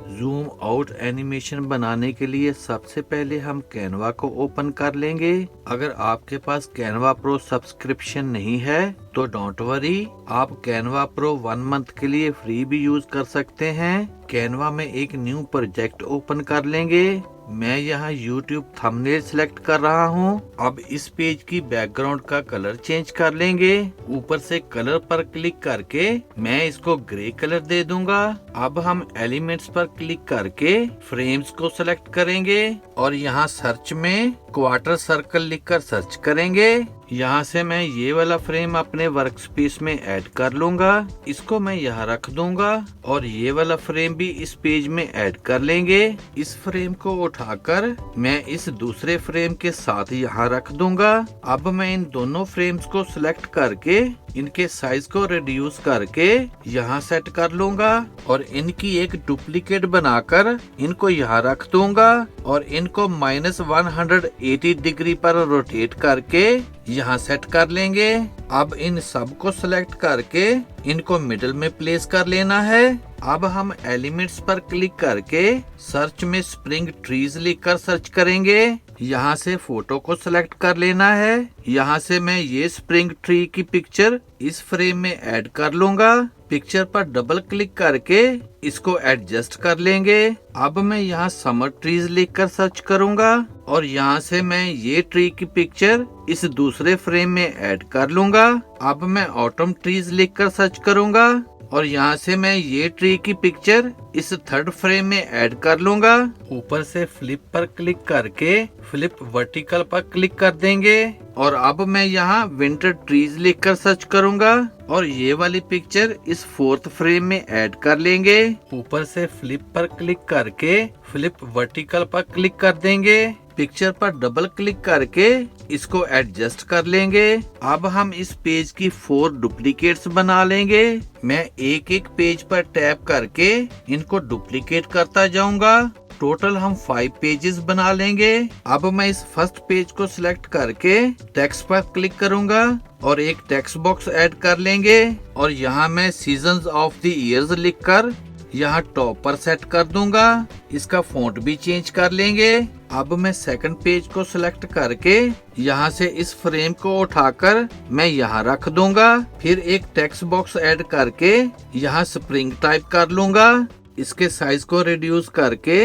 Zoom out animation बनाने के लिए सबसे पहले हम कैनवा को ओपन कर लेंगे। अगर आपके पास कैनवा प्रो सब्सक्रिप्शन नहीं है तो डोंट वरी, आप कैनवा प्रो 1 मंथ के लिए फ्री भी यूज कर सकते हैं। कैनवा में एक न्यू प्रोजेक्ट ओपन कर लेंगे। मैं यहाँ YouTube थंबनेल सिलेक्ट कर रहा हूँ। अब इस पेज की बैकग्राउंड का कलर चेंज कर लेंगे। ऊपर से कलर पर क्लिक करके मैं इसको ग्रे कलर दे दूंगा। अब हम एलिमेंट्स पर क्लिक करके फ्रेम्स को सिलेक्ट करेंगे और यहाँ सर्च में क्वार्टर सर्कल लिखकर सर्च करेंगे। यहाँ से मैं ये वाला फ्रेम अपने वर्कस्पेस में ऐड कर लूंगा। इसको मैं यहाँ रख दूंगा और ये वाला फ्रेम भी इस पेज में ऐड कर लेंगे। इस फ्रेम को उठाकर मैं इस दूसरे फ्रेम के साथ यहाँ रख दूंगा। अब मैं इन दोनों फ्रेम्स को सिलेक्ट करके इनके साइज को रिड्यूस करके यहाँ सेट कर लूंगा और इनकी एक डुप्लीकेट बनाकर इनको यहाँ रख दूंगा और इनको -180 डिग्री पर रोटेट करके यहाँ सेट कर लेंगे। अब इन सब को सिलेक्ट करके इनको मिडिल में प्लेस कर लेना है। अब हम एलिमेंट्स पर क्लिक करके सर्च में स्प्रिंग ट्रीज लिखकर सर्च करेंगे। यहाँ से फोटो को सिलेक्ट कर लेना है। यहाँ से मैं ये स्प्रिंग ट्री की पिक्चर इस फ्रेम में ऐड कर लूंगा। पिक्चर पर डबल क्लिक करके इसको एडजस्ट कर लेंगे। अब मैं यहाँ समर ट्रीज लिखकर सर्च करूंगा और यहाँ से मैं ये ट्री की पिक्चर इस दूसरे फ्रेम में ऐड कर लूंगा। अब मैं ऑटम ट्रीज लिखकर सर्च करूंगा और यहाँ से मैं ये ट्री की पिक्चर इस थर्ड फ्रेम में ऐड कर लूंगा। ऊपर से फ्लिप पर क्लिक करके फ्लिप वर्टिकल पर क्लिक कर देंगे और अब मैं यहाँ विंटर ट्रीज लिखकर सर्च करूंगा और ये वाली पिक्चर इस फोर्थ फ्रेम में ऐड कर लेंगे। ऊपर से फ्लिप पर क्लिक करके फ्लिप वर्टिकल पर क्लिक कर देंगे। पिक्चर पर डबल क्लिक करके इसको एडजस्ट कर लेंगे। अब हम इस पेज की 4 डुप्लीकेट्स बना लेंगे। मैं एक एक पेज पर टैप करके इनको डुप्लीकेट करता जाऊंगा। टोटल हम 5 पेजेस बना लेंगे। अब मैं इस फर्स्ट पेज को सिलेक्ट करके टेक्स्ट पर क्लिक करूंगा और एक टेक्स्ट बॉक्स ऐड कर लेंगे और यहाँ मैं सीजन्स ऑफ द ईयर्स लिखकर यहाँ टॉप पर सेट कर दूंगा। इसका फॉन्ट भी चेंज कर लेंगे। अब मैं सेकंड पेज को सिलेक्ट करके यहाँ से इस फ्रेम को उठाकर मैं यहाँ रख दूंगा। फिर एक टेक्स्ट बॉक्स ऐड करके यहाँ स्प्रिंग टाइप कर लूंगा। इसके साइज को रिड्यूस करके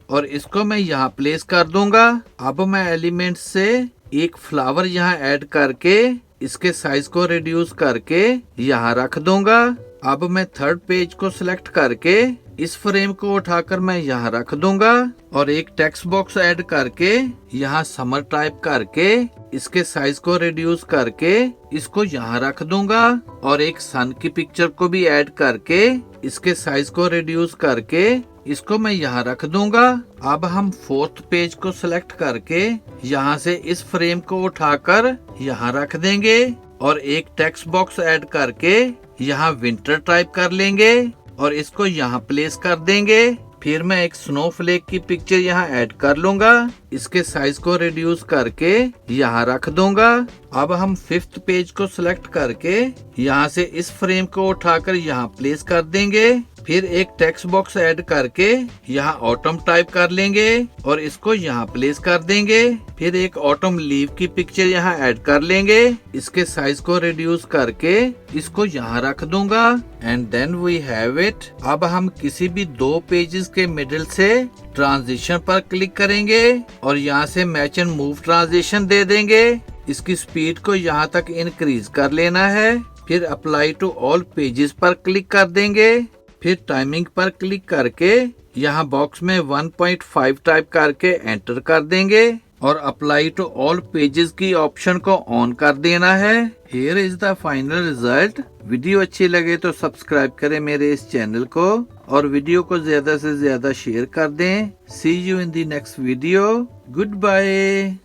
और इसको मैं यहाँ प्लेस कर दूंगा। अब मैं एलिमेंट से एक फ्लावर यहाँ ऐड करके इसके साइज को रिड्यूस करके यहाँ रख दूंगा। अब मैं थर्ड पेज को सिलेक्ट करके इस फ्रेम को उठाकर मैं यहाँ रख दूंगा और एक टेक्स्ट बॉक्स ऐड करके यहाँ समर टाइप करके इसके साइज को रिड्यूस करके इसको यहाँ रख दूंगा और एक सन की पिक्चर को भी ऐड करके इसके साइज को रिड्यूस करके इसको मैं यहाँ रख दूंगा। अब हम फोर्थ पेज को सिलेक्ट करके यहाँ से इस फ्रेम को उठाकर यहाँ रख देंगे और एक टेक्स्ट बॉक्स ऐड करके यहाँ विंटर टाइप कर लेंगे और इसको यहाँ प्लेस कर देंगे। फिर मैं एक स्नोफ्लेक की पिक्चर यहाँ ऐड कर लूंगा। इसके साइज को रिड्यूस करके यहाँ रख दूंगा। अब हम फिफ्थ पेज को सिलेक्ट करके यहाँ से इस फ्रेम को उठाकर यहाँ प्लेस कर देंगे। फिर एक टेक्स्ट बॉक्स ऐड करके यहाँ ऑटम टाइप कर लेंगे और इसको यहाँ प्लेस कर देंगे। फिर एक ऑटम लीव की पिक्चर यहाँ ऐड कर लेंगे। इसके साइज को रिड्यूस करके इसको यहाँ रख दूंगा and then we have it. अब हम किसी भी 2 पेजेस के मिडिल से ट्रांजिशन पर क्लिक करेंगे और यहाँ से मैच एंड मूव ट्रांजिशन दे देंगे। इसकी स्पीड को यहाँ तक इंक्रीज कर लेना है। फिर अप्लाई टू ऑल पेजेस पर क्लिक कर देंगे। फिर टाइमिंग पर क्लिक करके यहाँ बॉक्स में 1.5 टाइप करके एंटर कर देंगे और अप्लाई टू ऑल पेजेस की ऑप्शन को ऑन कर देना है। Here is the final result. Video अच्छी लगे तो सब्सक्राइब करें मेरे इस चैनल को और वीडियो को ज्यादा से ज्यादा शेयर कर दें। See you in the next video. Good bye.